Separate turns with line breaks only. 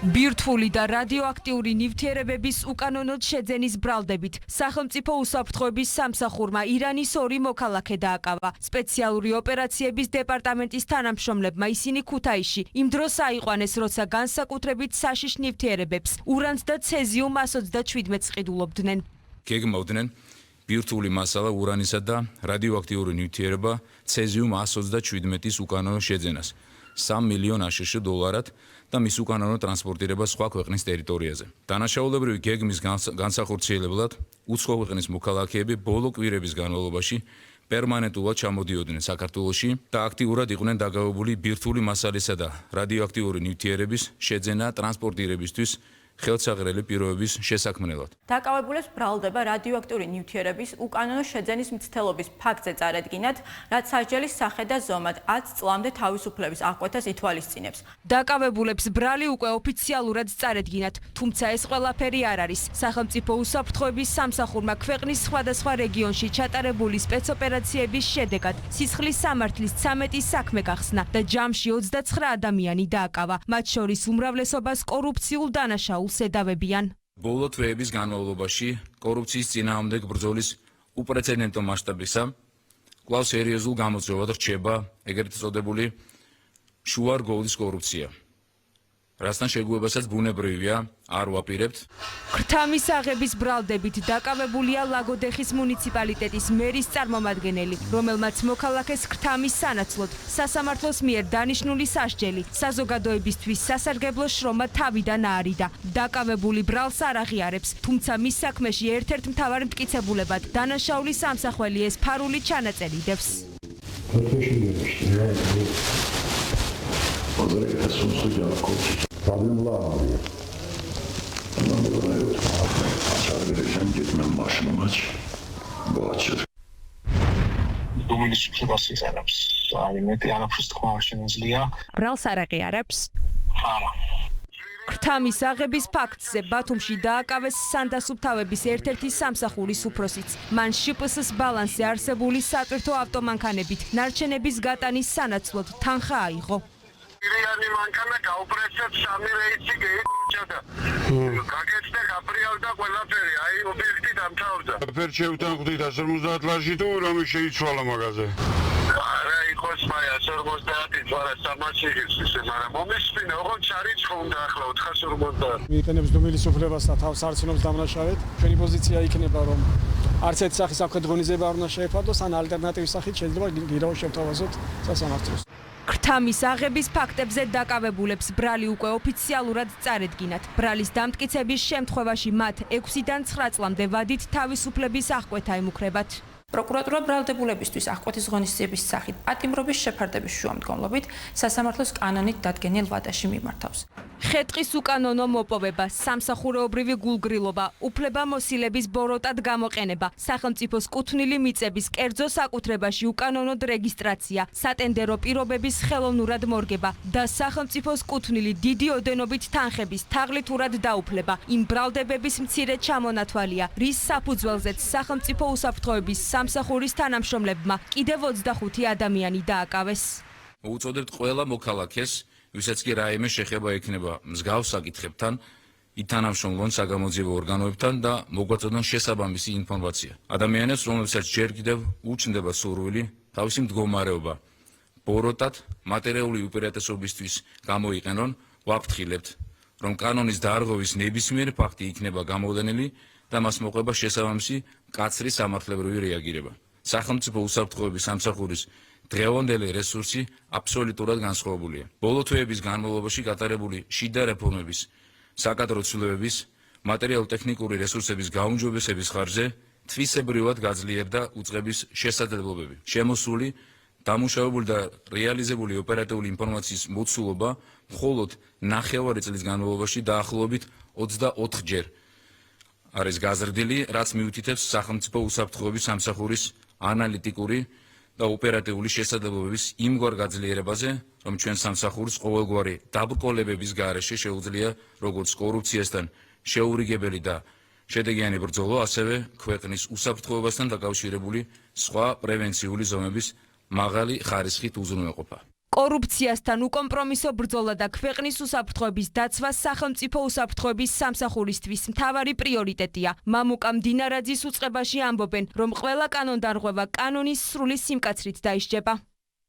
ბირთვული და რადიოაქტიური ნივთიერებების უკანონოდ შეძენის ბრალდებით სახელმწიფო უსაფრთხოების სამსახურმა ირანის 2 მოქალაქე დააკავა. სპეციალური ოპერაციების დეპარტამენტის თანამშრომლებმა ისინი ქუთაისში იმ დროს აიყვანეს, როცა განსაკუთრებით საშიშ ნივთიერებებს ურანს და ცეზიუმ 127-ს ყიდულობდნენ.
გეგმავდნენ ბირთვული მასალა ურანისა და რადიოაქტიური ნივთიერება ცეზიუმ 127-ის უკანონო შეძენას 3 მილიონ აშშ დოლარად და მის უკანონო ტრანსპორტირება სხვა ქვეყნის ტერიტორიაზე. დანაშაულებრივი გეგმის განსახორციელებლად უცხო ქვეყნის მოქალაქეები ბოლო კვირების განმავლობაში პერმანენტულად ჩამოდიოდნენ საქართველოში და აქტიურად იყვნენ დაგავებული ბირთვული მასალისა და რადიოაქტიური ნივთიერების შეძენა ტრანსპორტირებისთვის ხელსაღრელი პირობების შესაქმნელად.
დაკავებულებს ბრალდება რადიოაქტიური ნივთიერების უკანონო შეძენის მცდელობის ფაქტზე წარედგინათ, რაც სასჯელის სახე და ზომად 10 წლამდე თავისუფლების აღკვეთას ითვალისწინებს.
დაკავებულებს ბრალი უკვე ოფიციალურად წარედგინათ, თუმცა ეს ყველაფერი არ არის. სახელმწიფო უსაფრთხოების სამსახურმა ქვეყნის სხვადასხვა რეგიონში ჩატარებული სპეცოპერაციების შედეგად სისხლის სამართლის 13 საქმე გახსნა და ჯამში 29 ადამიანი დააკავა, მათ შორის უმრავლესობას კორუფციულ დანაშაულს ედავებიან.
ბოლო თვეების განმავლობაში კორუფციის წინააღმდეგ ბრძოლის უპრეცედენტო მასშტაბისა კვლავ სერიოზულ გამოწვევად რჩება ეგრეთ წოდებული შუა რგოლის კორუფცია. რასთან შეგუებასაც ბუნებრივია არ ვაპირებთ.
ქრთამის აღების ბრალდებით დაკავებულია ლაგოდეხის მუნიციპალიტეტის მერის წარმომადგენელი, რომელმაც მოქალაქეს ქრთამის სანაცვლოდ სასამართლოს მიერ დანიშნული სასჯელი საზოგადოებისთვის სასარგებლო შრომა თავიდან აარიდა. დაკავებული ბრალს არ აღიარებს, თუმცა მის საქმეში ერთ-ერთ მთავარ მტკიცებულებად დანაშაულის სამსახველი ეს ფარული ჩანაწერი დევს. ბრალს არ აღიარებს. ქრთამის აღების ფაქტზე ბათუმში დააკავეს სანდასუფთავების ერთ-ერთი სამსახურის უფროსიც. მან შპს-ს ბალანსზე არსებული სატვირთო ავტომანქანებით ნარჩენების გატანის სანაცვლოდ თანხა აიღო.
ირიანი მანქანა გაუპრესეთ 3 რეისი გეიჭადა. გაგეცდა გაბრიალდა ყველაფერი, აი ობიექტი დამთავრდა.
ფერჩევთან ხვდით 50 ლარში თუ რამე შეიცვალა მაგაზე.
არა იყოს მაი 150 თვარა სამაშიგის ისე, მაგრამ მომისმინა, ოღონდ შარიცხო უნდა ახლა 450.
მიიყენებს დუმილის უფლებას და თავს არცნობს დამნაშავედ. ჩვენი პოზიცია იქნება, რომ არც ერთ სახის სამხედრო ღონისძიება არ უნდა შეეფარდოს, ან ალტერნატივის სახით შეიძლება გირაო შევთავაზოთ სასამართლოს.
ქრთამის აღების ფაქტებზე დაკავებულებს ბრალი უკვე ოფიციალურად წარედგინათ. ბრალის დამტკიცების შემთხვევაში მათ 6-დან 9 წლამდე ვადით თავისუფლების აღკვეთა ემუქრებათ.
პროკურატურა ბრალდებულებისთვის აღკვეთის ღონისძიების სახით პატიმრობის შეფარდების შუამდგომლობით სასამართლოს კანონით დადგენილ ვადაში მიმართავს.
ხეტყის უკანონო მოპოვება, სამსახურეობრივი გულგრილობა, უფლებამოსილების ბოროტად გამოყენება, სახელმწიფოს კუთვნილი მიწების კერძო საკუთრებაში უკანონოდ რეგისტრაცია, სატენდერო პირობების ხელოვნურად მორგება და სახელმწიფოს კუთვნილი დიდი ოდენობით თანხების თაღლითურად დაუფლება იმ ბრალდებების მცირე ჩამონათვალია, რის საფუძველზეც სახელმწიფო უსაფრთხოების სამსახურის თანამშრომლებმა კიდევ 25 ადამიანი დააკავეს.
უწოდებთ ყველა მოქალაქეს, ვისაც კი რაიმე შეხება ექნება მსგავს საკითხებთან, ითანამშრომლონ საგამოძიებო ორგანოებთან და მოგვაწოდონ შესაბამისი ინფორმაცია. ადამიანებს, რომლებსაც ჯერ კიდევ უჩნდება სურვილი თავისი მდგომარეობა ბოროტად მატერიალური უპირატესობისთვის გამოიყენონ, ვაფრთხილებთ, რომ კანონის დარღვევის ნებისმიერი ფაქტი იქნება გამოვლენილი და მას მოყვება შესაბამისი მკაცრი სამართლებრივი რეაგირება. სახელმწიფო უსაფრთხოების სამსახურის დღევანდელი რესურსი აბსოლუტურად განსხვავებულია. ბოლო თვეების განმავლობაში გატარებული შიდა რეფორმების, საკადრო ცვლილებების, მატერიალურ-ტექნიკური რესურსების გაუმჯობესების ხარჯზე თვისებრივად გაძლიერდა უწყების შესაძლებლობები. შემოსული, დამუშავებული და რეალიზებული ოპერატიული ინფორმაციის მოცულობა მხოლოდ 9 წლის განმავლობაში დაახლოებით 24 ჯერ არის გაზრდილი, რაც მიუთითებს სახელმწიფო უსაფრთხოების სამსახურის ანალიტიკური და ოპერატიული შესაძლებლობების იმგვარ გაძლიერებაზე, რომ ჩვენ სამსახურს ყოველგვარი დაბრკოლებების გარეშე შეუძლია როგორც კორუფციასთან შეურიგებელი და შედეგიანი ბრძოლა, ასევე ქვეყნის უსაფრთხოებასთან დაკავშირებული სხვა პრევენციული ზომების მაღალი ხარისხით უზრუნველყოფა.
კორუფციასთან უკომპრომისო ბრძოლა და ქვეყნის უსაფრთხოების დაცვა სახელმწიფო უსაფრთხოების სამსახურისთვის მთავარი პრიორიტეტია. მამუკა მდინარაძის უწყებაში ამბობენ, რომ ყველა კანონდარღვევა კანონის სრული სიმკაცრით დაისჯება.